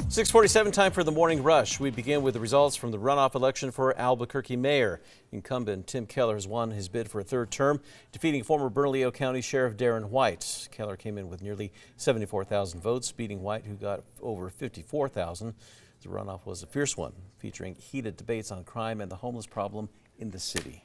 6:47, time for the morning rush. We begin with the results from the runoff election for Albuquerque mayor. Incumbent Tim Keller has won his bid for a third term, defeating former Bernalillo County Sheriff Darren White. Keller came in with nearly 74,000 votes, beating White, who got over 54,000. The runoff was a fierce one, featuring heated debates on crime and the homeless problem in the city.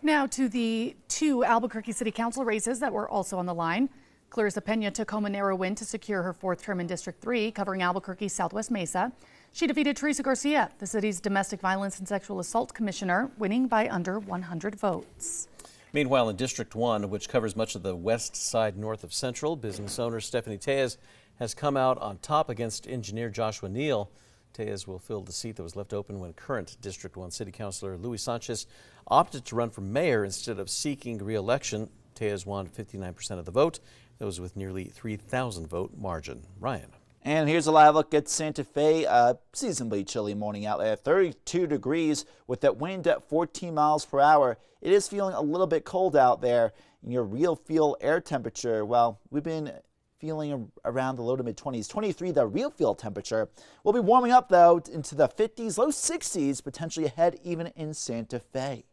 Now to the two Albuquerque City Council races that were also on the line. Clarissa Pena took home a narrow win to secure her fourth term in District 3, covering Albuquerque's Southwest Mesa. She defeated Teresa Garcia, the city's domestic violence and sexual assault commissioner, winning by under 100 votes. Meanwhile, in District 1, which covers much of the west side north of Central, business owner Stephanie Tejas has come out on top against engineer Joshua Neal. Tejas will fill the seat that was left open when current District 1 City Councilor Luis Sanchez opted to run for mayor instead of seeking re-election. Tejas won 59% of the vote. That was with nearly 3,000 vote margin. Ryan. And here's a live look at Santa Fe. Seasonably chilly morning out there, 32 degrees with that wind at 14 miles per hour. It is feeling a little bit cold out there. And your real feel air temperature, well, we've been feeling around the low to mid 20s. 23, the real feel temperature. We'll be warming up though into the 50s, low 60s, potentially ahead even in Santa Fe.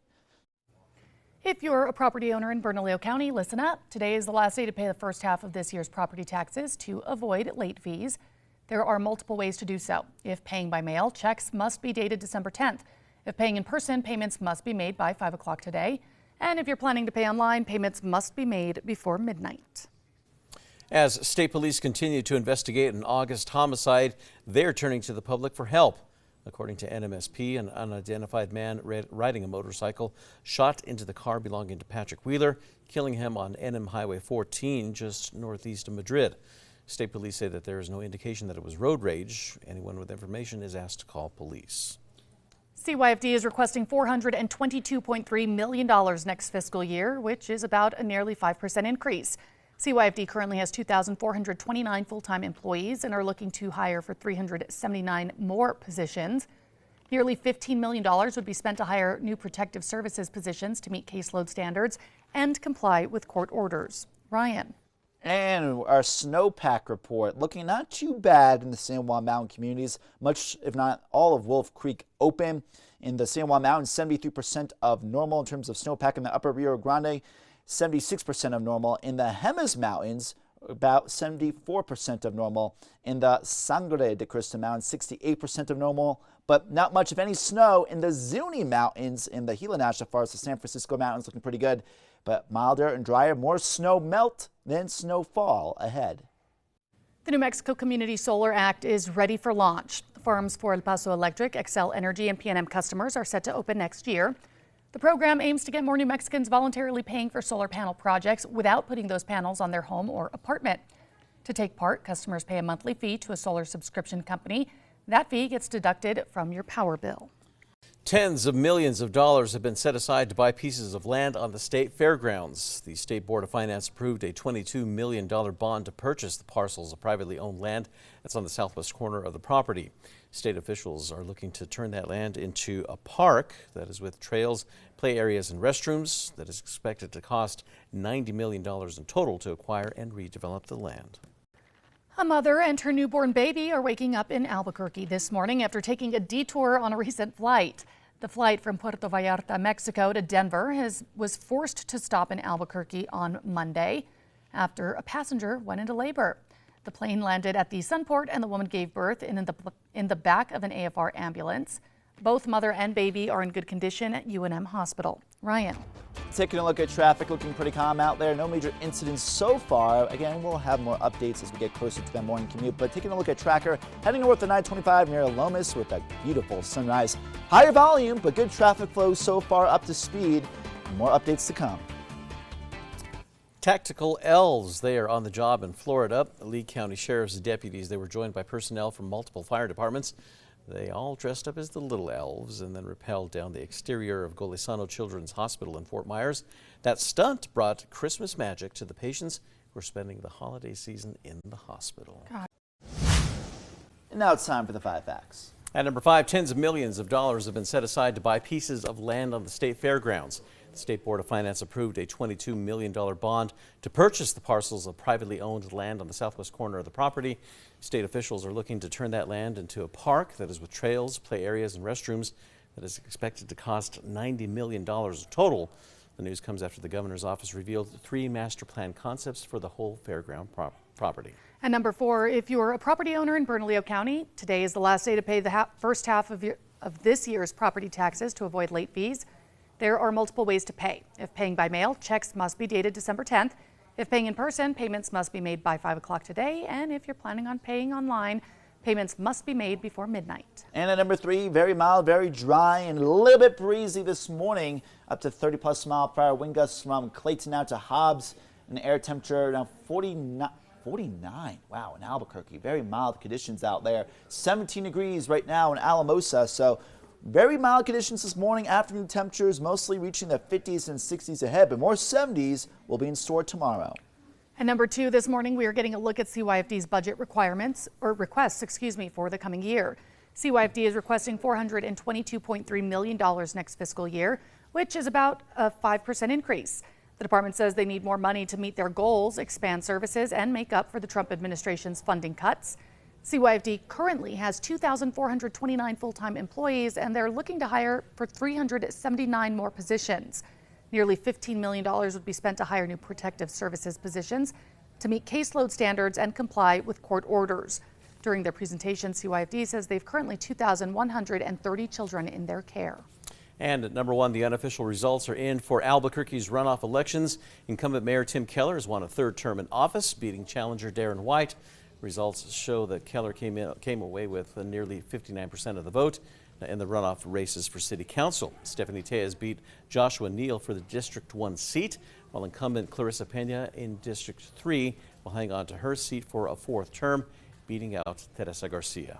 If you're a property owner in Bernalillo County, listen up. Today is the last day to pay the first half of this year's property taxes to avoid late fees. There are multiple ways to do so. If paying by mail, checks must be dated December 10th. If paying in person, payments must be made by 5 o'clock today. And if you're planning to pay online, payments must be made before midnight. As state police continue to investigate an August homicide, they're turning to the public for help. According to NMSP, an unidentified man riding a motorcycle shot into the car belonging to Patrick Wheeler, killing him on NM Highway 14 just northeast of Madrid. State police say that there is no indication that it was road rage. Anyone with information is asked to call police. CYFD is requesting $422.3 million next fiscal year, which is about a nearly 5% increase. CYFD currently has 2,429 full-time employees and are looking to hire for 379 more positions. Nearly $15 million would be spent to hire new protective services positions to meet caseload standards and comply with court orders. Ryan. And our snowpack report looking not too bad in the San Juan Mountain communities, much if not all of Wolf Creek open. In the San Juan Mountains, 73% of normal in terms of snowpack in the upper Rio Grande. 76% of normal. In the Jemez Mountains, about 74% of normal. In the Sangre de Cristo Mountains, 68% of normal, but not much of any snow. In the Zuni Mountains, in the Gila National Forest, the San Francisco Mountains looking pretty good, but milder and drier, more snow melt than snowfall ahead. The New Mexico Community Solar Act is ready for launch. Farms for El Paso Electric, Xcel Energy, and PNM customers are set to open next year. The program aims to get more New Mexicans voluntarily paying for solar panel projects without putting those panels on their home or apartment. To take part, customers pay a monthly fee to a solar subscription company. That fee gets deducted from your power bill. Tens of millions of dollars have been set aside to buy pieces of land on the state fairgrounds. The State Board of Finance approved a $22 million bond to purchase the parcels of privately owned land that's on the southwest corner of the property. State officials are looking to turn that land into a park that is with trails, play areas, and restrooms that is expected to cost $90 million in total to acquire and redevelop the land. A mother and her newborn baby are waking up in Albuquerque this morning after taking a detour on a recent flight. The flight from Puerto Vallarta, Mexico to Denver was forced to stop in Albuquerque on Monday after a passenger went into labor. The plane landed at the Sunport and the woman gave birth in the back of an AFR ambulance. Both mother and baby are in good condition at UNM Hospital. Ryan. Taking a look at traffic, looking pretty calm out there. No major incidents so far. Again, we'll have more updates as we get closer to that morning commute. But taking a look at Tracker, heading north to 925 near Lomas with a beautiful sunrise. Higher volume, but good traffic flow so far, up to speed. More updates to come. Tactical elves, they are on the job in Florida. Lee County Sheriff's deputies, they were joined by personnel from multiple fire departments. They all dressed up as the little elves and then rappelled down the exterior of Golisano Children's Hospital in Fort Myers. That stunt brought Christmas magic to the patients who are spending the holiday season in the hospital. And now it's time for the 5 facts. At number 5, tens of millions of dollars have been set aside to buy pieces of land on the state fairgrounds. The State Board of Finance approved a $22 million bond to purchase the parcels of privately owned land on the southwest corner of the property. State officials are looking to turn that land into a park that is with trails, play areas, and restrooms that is expected to cost $90 million total. The news comes after the governor's office revealed 3 master plan concepts for the whole fairground property. And number 4, if you're a property owner in Bernalillo County, today is the last day to pay the first half of this year's property taxes to avoid late fees. There are multiple ways to pay. If paying by mail, checks must be dated December 10th. If paying in person, payments must be made by 5 o'clock today. And if you're planning on paying online, payments must be made before midnight. And at number 3, very mild, very dry, and a little bit breezy this morning. Up to 30+ mile per hour wind gusts from Clayton out to Hobbs. An air temperature now 49. Wow, in Albuquerque. Very mild conditions out there. 17 degrees right now in Alamosa. So very mild conditions this morning. Afternoon temperatures mostly reaching the 50s and 60s ahead, but more 70s will be in store tomorrow. And number 2, this morning we are getting a look at CYFD's budget requests for the coming year. CYFD is requesting $422.3 million next fiscal year, which is about a 5% increase. The department says they need more money to meet their goals, expand services, and make up for the Trump administration's funding cuts. CYFD currently has 2,429 full-time employees, and they're looking to hire for 379 more positions. Nearly $15 million would be spent to hire new protective services positions to meet caseload standards and comply with court orders. During their presentation, CYFD says they've currently 2,130 children in their care. And at number 1, the unofficial results are in for Albuquerque's runoff elections. Incumbent Mayor Tim Keller has won a 3rd term in office, beating challenger Darren White. Results show that Keller came away with nearly 59% of the vote in the runoff races for City Council. Stephanie Tejas beat Joshua Neal for the District 1 seat, while incumbent Clarissa Pena in District 3 will hang on to her seat for a 4th term, beating out Teresa Garcia.